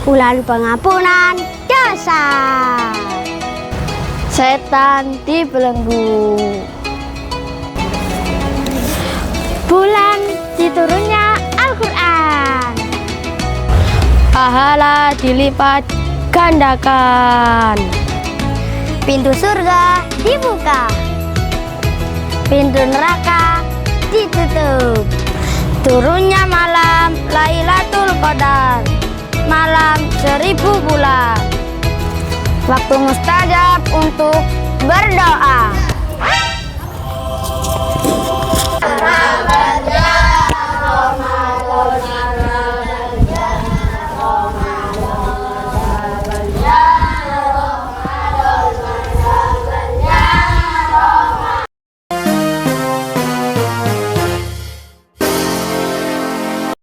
Bulan pengampunan dosa. Setan dibelenggu. Bulan diturunnya Al-Quran. Pahala dilipat gandakan. Pintu surga dibuka. Pintu neraka ditutup. Turunnya malam Lailatul Qadar, malam 1000 bulan. Waktu mustajab untuk berdoa.